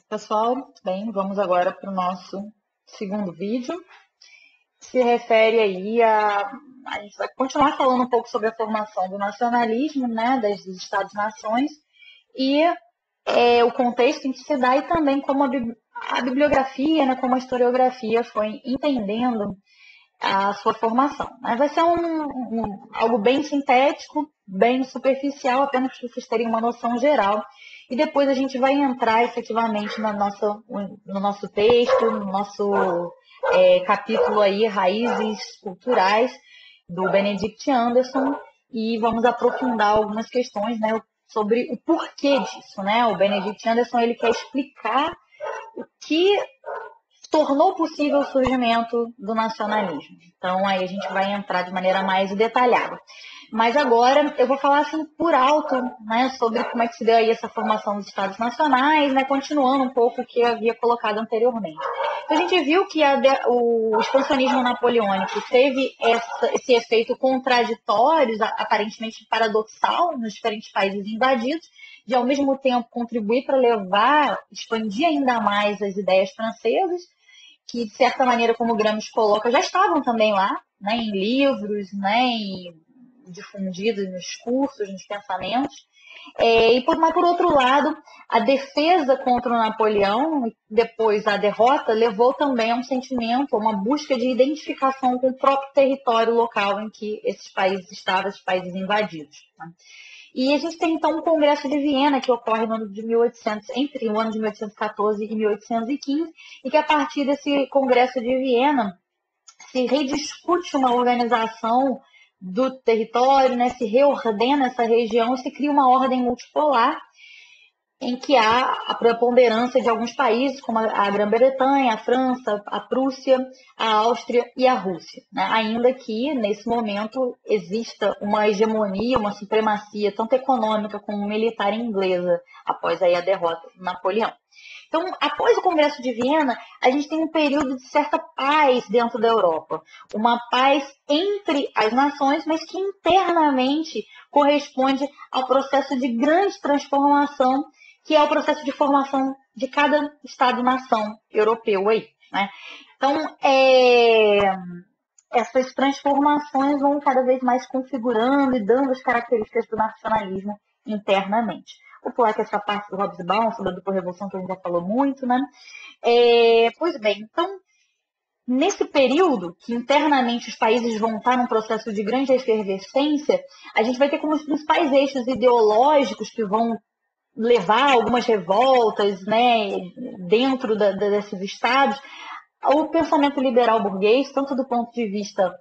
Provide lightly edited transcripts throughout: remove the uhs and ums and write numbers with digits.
Pessoal, bem, vamos agora para o nosso segundo vídeo, que se refere aí a gente vai continuar falando um pouco sobre a formação do nacionalismo, né, dos Estados-nações, e o contexto em que se dá e também como a bibliografia, né, como a historiografia foi entendendo a sua formação. Mas vai ser algo bem sintético, bem superficial, apenas para vocês terem uma noção geral. E depois a gente vai entrar efetivamente no nosso texto, no nosso capítulo aí, Raízes Culturais, do Benedict Anderson, e vamos aprofundar algumas questões, né, sobre o porquê disso. Né? O Benedict Anderson ele quer explicar o que tornou possível o surgimento do nacionalismo. Então, aí a gente vai entrar de maneira mais detalhada. Mas agora eu vou falar assim por alto, né, sobre como é que se deu aí essa formação dos Estados Nacionais, né, continuando um pouco o que eu havia colocado anteriormente. Então, a gente viu que o expansionismo napoleônico teve esse efeito contraditório, aparentemente paradoxal, nos diferentes países invadidos, de ao mesmo tempo contribuir para expandir ainda mais as ideias francesas, que de certa maneira, como o Gramsci coloca, já estavam também lá, né, em livros, né, difundidos nos cursos, nos pensamentos. Mas, por outro lado, a defesa contra o Napoleão, depois a derrota, levou também a um sentimento, a uma busca de identificação com o próprio território local em que esses países estavam, esses países invadidos. Tá? E a gente tem, então, o Congresso de Viena, que ocorre no ano de 1800, entre o ano de 1814 e 1815, e que, a partir desse Congresso de Viena, se rediscute uma organização do território, né, se reordena essa região, se cria uma ordem multipolar, em que há a preponderância de alguns países, como a Grã-Bretanha, a França, a Prússia, a Áustria e a Rússia. Né? Ainda que, nesse momento, exista uma hegemonia, uma supremacia, tanto econômica como militar inglesa, após aí a derrota de Napoleão. Então, após o Congresso de Viena, a gente tem um período de certa paz dentro da Europa. Uma paz entre as nações, mas que internamente corresponde ao processo de grande transformação, que é o processo de formação de cada Estado-nação europeu aí, né? Então, essas transformações vão cada vez mais configurando e dando as características do nacionalismo internamente. Vou pular aqui essa parte do Hobsbawm, sobre a dupla revolução, que a gente já falou muito, né? Pois bem, então, nesse período, que internamente os países vão estar num processo de grande efervescência, a gente vai ter como os principais eixos ideológicos que vão levar algumas revoltas, né, dentro desses estados, o pensamento liberal burguês, tanto do ponto de vista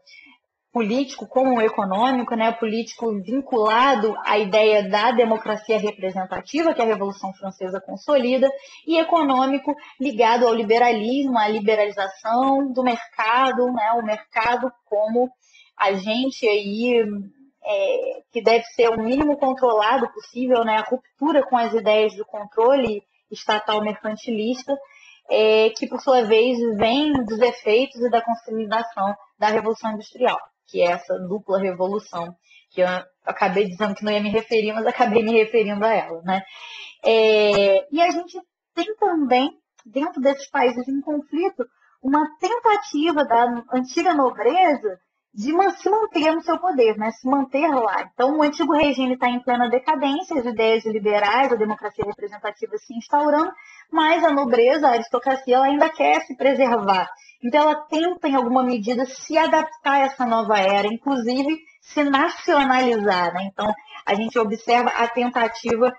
político como econômico, né, político vinculado à ideia da democracia representativa, que a Revolução Francesa consolida, e econômico ligado ao liberalismo, à liberalização do mercado, né, o mercado como agente aí que deve ser o mínimo controlado possível, né, a ruptura com as ideias do controle estatal mercantilista, que por sua vez vem dos efeitos e da consolidação da Revolução Industrial, que é essa dupla revolução, que eu acabei dizendo que não ia me referir, mas acabei me referindo a ela. Né? E a gente tem também, dentro desses países em conflito, uma tentativa da antiga nobreza de se manter no seu poder, né? Se manter lá. Então, o antigo regime está em plena decadência, as ideias liberais, a democracia representativa se instaurando, mas a nobreza, a aristocracia, ela ainda quer se preservar. Então, ela tenta, em alguma medida, se adaptar a essa nova era, inclusive se nacionalizar. Né? Então, a gente observa a tentativa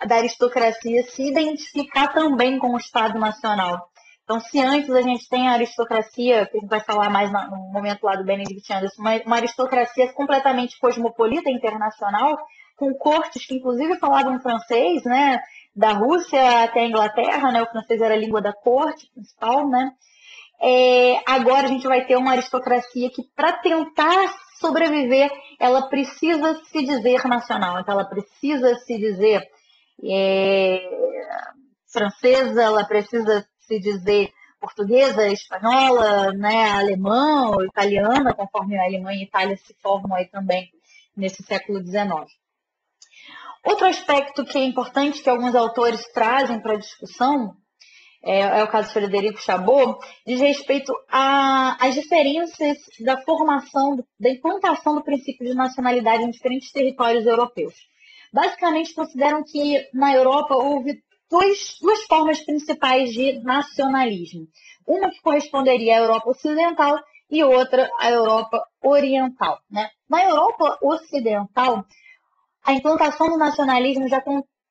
da aristocracia se identificar também com o Estado Nacional. Então, se antes a gente tem a aristocracia, que a gente vai falar mais no momento lá do Benedict Anderson, uma aristocracia completamente cosmopolita internacional, com cortes que inclusive falavam francês, né? Da Rússia até a Inglaterra, né? O francês era a língua da corte principal, né? Agora a gente vai ter uma aristocracia que, para tentar sobreviver, ela precisa se dizer nacional, então ela precisa se dizer francesa, ela precisa se dizer portuguesa, espanhola, né, alemã ou italiana, conforme a Alemanha e a Itália se formam aí também nesse século XIX. Outro aspecto que é importante que alguns autores trazem para a discussão, é o caso de Frederico Chabot, diz respeito às diferenças da formação, da implantação do princípio de nacionalidade em diferentes territórios europeus. Basicamente, consideram que na Europa houve duas formas principais de nacionalismo. Uma que corresponderia à Europa Ocidental e outra à Europa Oriental. Né? Na Europa Ocidental, a implantação do nacionalismo já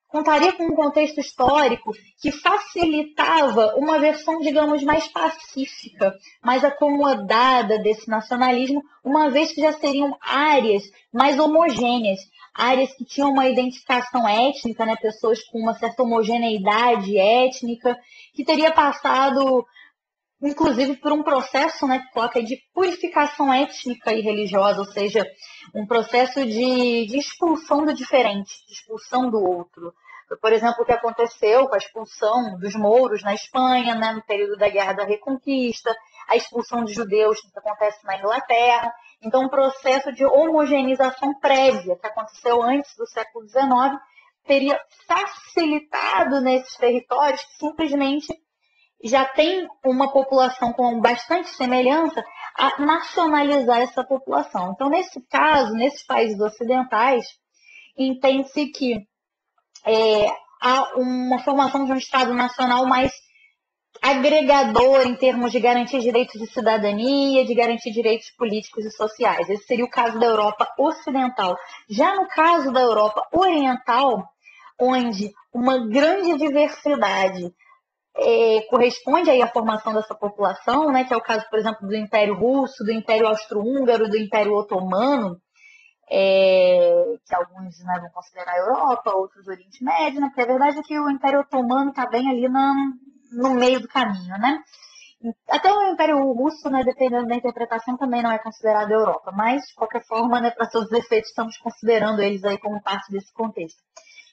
contaria com um contexto histórico que facilitava uma versão, digamos, mais pacífica, mais acomodada desse nacionalismo, uma vez que já seriam áreas mais homogêneas, áreas que tinham uma identificação étnica, né, pessoas com uma certa homogeneidade étnica, que teria passado, inclusive, por um processo, né, que coloca de purificação étnica e religiosa, ou seja, um processo de expulsão do diferente, de expulsão do outro. Por exemplo, o que aconteceu com a expulsão dos mouros na Espanha, né, no período da Guerra da Reconquista, a expulsão de judeus que acontece na Inglaterra. Então, um processo de homogeneização prévia que aconteceu antes do século XIX teria facilitado nesses territórios que simplesmente já tem uma população com bastante semelhança a nacionalizar essa população. Então, nesse caso, nesses países ocidentais, entende-se que há uma formação de um Estado nacional mais agregador em termos de garantir direitos de cidadania, de garantir direitos políticos e sociais. Esse seria o caso da Europa Ocidental. Já no caso da Europa Oriental, onde uma grande diversidade corresponde aí à formação dessa população, né, que é o caso, por exemplo, do Império Russo, do Império Austro-Húngaro, do Império Otomano, que alguns, né, vão considerar a Europa, outros o Oriente Médio, né, porque a verdade é que o Império Otomano está bem ali no meio do caminho, né? Até o Império Russo, né, dependendo da interpretação, também não é considerado Europa, mas, de qualquer forma, né, para todos os efeitos, estamos considerando eles aí como parte desse contexto.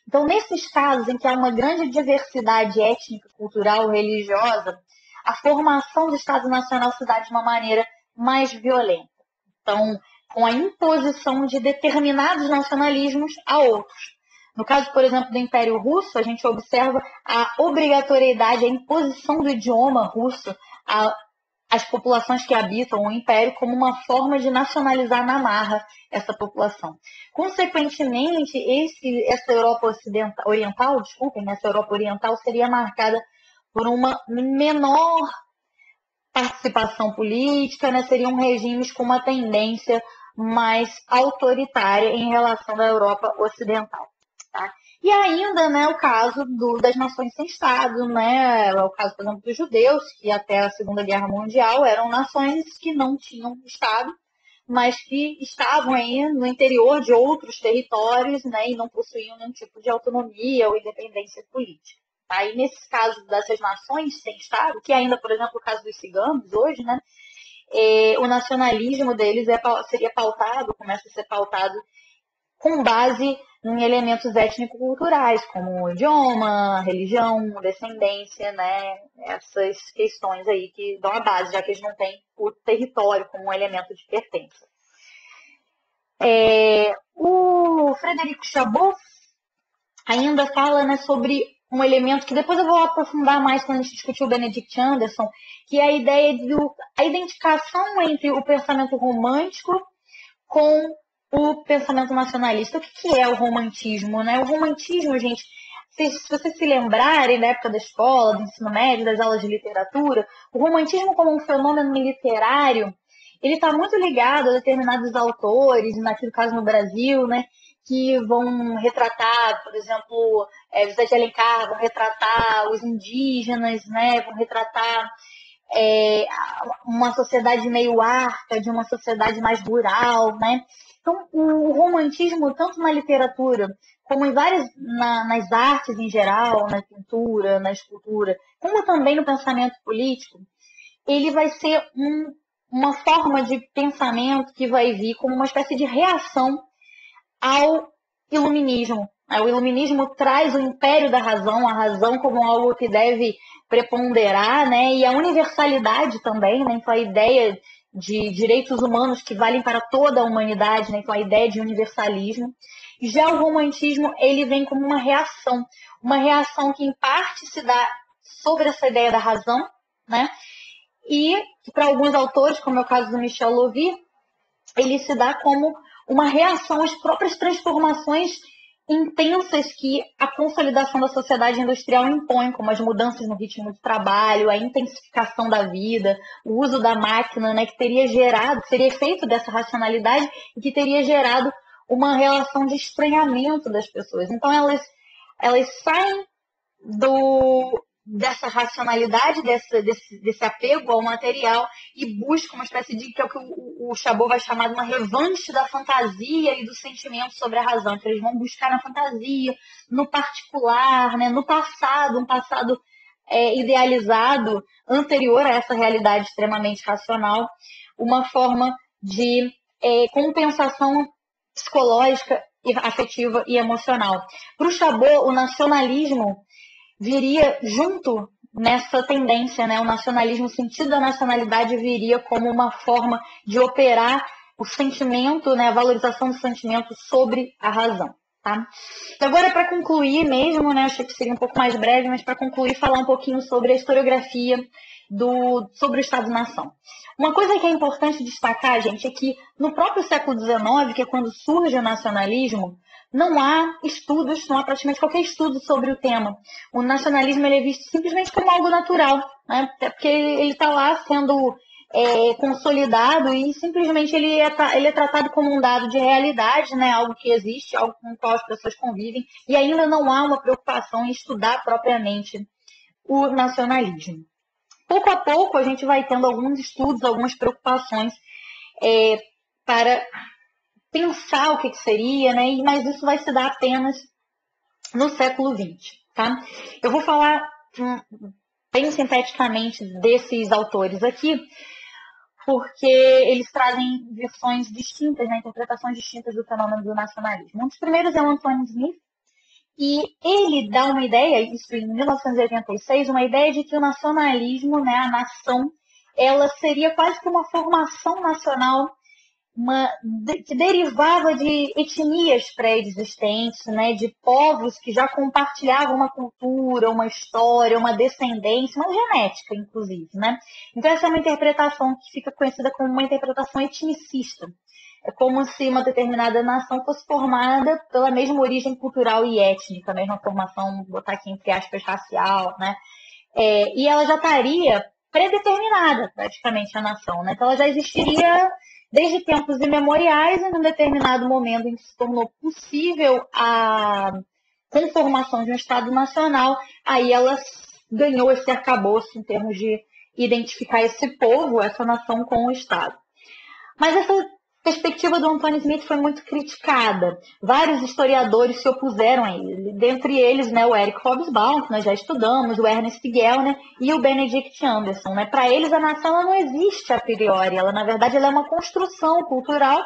Então, nesses casos em que há uma grande diversidade étnica, cultural, religiosa, a formação do Estado Nacional se dá de uma maneira mais violenta. Então, com a imposição de determinados nacionalismos a outros. No caso, por exemplo, do Império Russo, a gente observa a obrigatoriedade, a imposição do idioma russo às populações que habitam o Império como uma forma de nacionalizar na marra essa população. Consequentemente, essa Europa Oriental, essa Europa Oriental seria marcada por uma menor participação política, né? Seriam regimes com uma tendência mais autoritária em relação à Europa Ocidental. Tá? E ainda, né, o caso das nações sem Estado, né, o caso, por exemplo, dos judeus, que até a Segunda Guerra Mundial eram nações que não tinham Estado, mas que estavam aí no interior de outros territórios, né, e não possuíam nenhum tipo de autonomia ou independência política. Tá? E nesses casos dessas nações sem Estado, que ainda, por exemplo, o caso dos ciganos hoje, né, o nacionalismo deles seria pautado, começa a ser pautado com base em elementos étnico-culturais, como idioma, religião, descendência, né? Essas questões aí que dão a base, já que eles não têm o território como um elemento de pertença. O Frederico Chabot ainda fala, né, sobre um elemento que depois eu vou aprofundar mais quando a gente discutir o Benedict Anderson, que é a ideia de a identificação entre o pensamento romântico com o pensamento nacionalista. O que é o romantismo, né? O romantismo, gente, se vocês se lembrarem da época da escola, do ensino médio, das aulas de literatura, o romantismo como um fenômeno literário, ele está muito ligado a determinados autores, naquele caso no Brasil, né, que vão retratar, por exemplo, José de Alencar, vão retratar os indígenas, né, vão retratar uma sociedade meio arca, de uma sociedade mais rural, né? Então, o romantismo, tanto na literatura, como em nas artes em geral, na pintura, na escultura, como também no pensamento político, ele vai ser uma forma de pensamento que vai vir como uma espécie de reação ao iluminismo. O iluminismo traz o império da razão, a razão como algo que deve preponderar, né? E a universalidade também, né? Então, a ideia de direitos humanos que valem para toda a humanidade, né? Então, a ideia de universalismo. Já o romantismo, ele vem como uma reação que em parte se dá sobre essa ideia da razão, né? E para alguns autores, como é o caso do Michel Louvi, ele se dá como uma reação às próprias transformações intensas que a consolidação da sociedade industrial impõe, como as mudanças no ritmo de trabalho, a intensificação da vida, o uso da máquina, né, que seria efeito dessa racionalidade e que teria gerado uma relação de estranhamento das pessoas. Então, elas saem dessa racionalidade, desse apego ao material e busca uma espécie de, que é o que o Chabot vai chamar de uma revanche da fantasia e do sentimento sobre a razão. Então, eles vão buscar na fantasia, no particular, né, no passado, um passado idealizado, anterior a essa realidade extremamente racional, uma forma de compensação psicológica, afetiva e emocional. Para o Chabot, o nacionalismo viria junto nessa tendência, né? O nacionalismo, o sentido da nacionalidade viria como uma forma de operar o sentimento, né? A valorização do sentimento sobre a razão. Tá? Agora, para concluir mesmo, né? Achei que seria um pouco mais breve, mas para concluir, falar um pouquinho sobre a historiografia sobre o Estado-nação. Uma coisa que é importante destacar, gente, é que no próprio século XIX, que é quando surge o nacionalismo, não há estudos, não há praticamente qualquer estudo sobre o tema. O nacionalismo ele é visto simplesmente como algo natural, né? Até porque ele está lá sendo consolidado e simplesmente ele é tratado como um dado de realidade, né? Algo que existe, algo com o qual as pessoas convivem, e ainda não há uma preocupação em estudar propriamente o nacionalismo. Pouco a pouco a gente vai tendo alguns estudos, algumas preocupações para pensar o que seria, né? Mas isso vai se dar apenas no século XX, tá? Eu vou falar bem sinteticamente desses autores aqui, porque eles trazem versões distintas, né? Interpretações distintas do fenômeno do nacionalismo. Um dos primeiros é o Anthony Smith, e ele dá uma ideia, isso em 1986, uma ideia de que o nacionalismo, né, a nação, ela seria quase que uma formação nacional que derivava de etnias pré-existentes, né, de povos que já compartilhavam uma cultura, uma história, uma descendência, uma genética, inclusive. Né? Então, essa é uma interpretação que fica conhecida como uma interpretação etnicista. É como se uma determinada nação fosse formada pela mesma origem cultural e étnica, a mesma formação, vou botar aqui entre aspas, racial, né? E ela já estaria predeterminada, praticamente, a nação. Né? Então, ela já existiria desde tempos imemoriais, em um determinado momento em que se tornou possível a conformação de um Estado nacional, aí ela ganhou esse arcabouço em termos de identificar esse povo, essa nação, com o Estado. Mas essa perspectiva do Anthony Smith foi muito criticada. Vários historiadores se opuseram a ele, dentre eles, né, o Eric Hobsbawm, que nós já estudamos, o Ernest Gellner e o Benedict Anderson. Né? Para eles, a nação ela não existe a priori, ela, na verdade, ela é uma construção cultural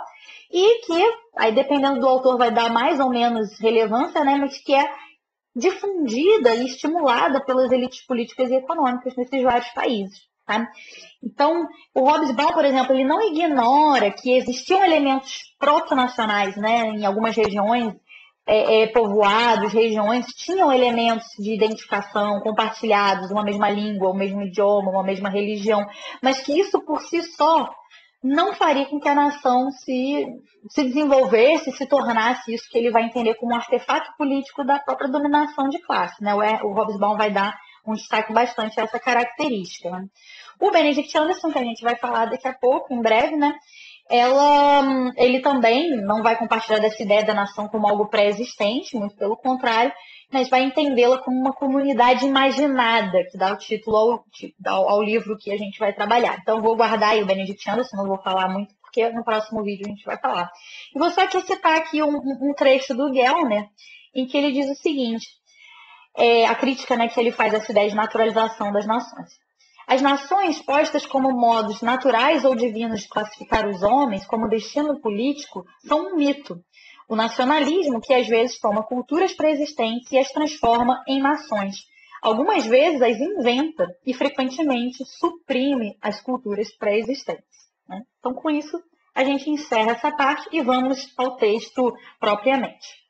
e que, aí dependendo do autor, vai dar mais ou menos relevância, né, mas que é difundida e estimulada pelas elites políticas e econômicas nesses vários países. Tá? Então, o Hobsbawm, por exemplo, ele não ignora que existiam elementos proto-nacionais, né, em algumas regiões, povoados, regiões, tinham elementos de identificação compartilhados, uma mesma língua, o mesmo idioma, uma mesma religião, mas que isso por si só não faria com que a nação se desenvolvesse, se tornasse isso que ele vai entender como um artefato político da própria dominação de classe. Né? O Hobsbawm vai dar um destaque bastante a essa característica. Né? O Benedict Anderson, que a gente vai falar daqui a pouco, em breve, né? Ele também não vai compartilhar dessa ideia da nação como algo pré-existente, muito pelo contrário, mas vai entendê-la como uma comunidade imaginada, que dá o título ao livro que a gente vai trabalhar. Então, vou guardar aí o Benedict Anderson, não vou falar muito, porque no próximo vídeo a gente vai falar. E vou só aqui citar aqui um trecho do Gellner, em que ele diz o seguinte, a crítica, né, que ele faz a essa ideia de naturalização das nações. As nações, postas como modos naturais ou divinos de classificar os homens como destino político, são um mito. O nacionalismo, que às vezes toma culturas pré-existentes e as transforma em nações. Algumas vezes as inventa e frequentemente suprime as culturas pré-existentes. Né? Então, com isso, a gente encerra essa parte e vamos ao texto propriamente.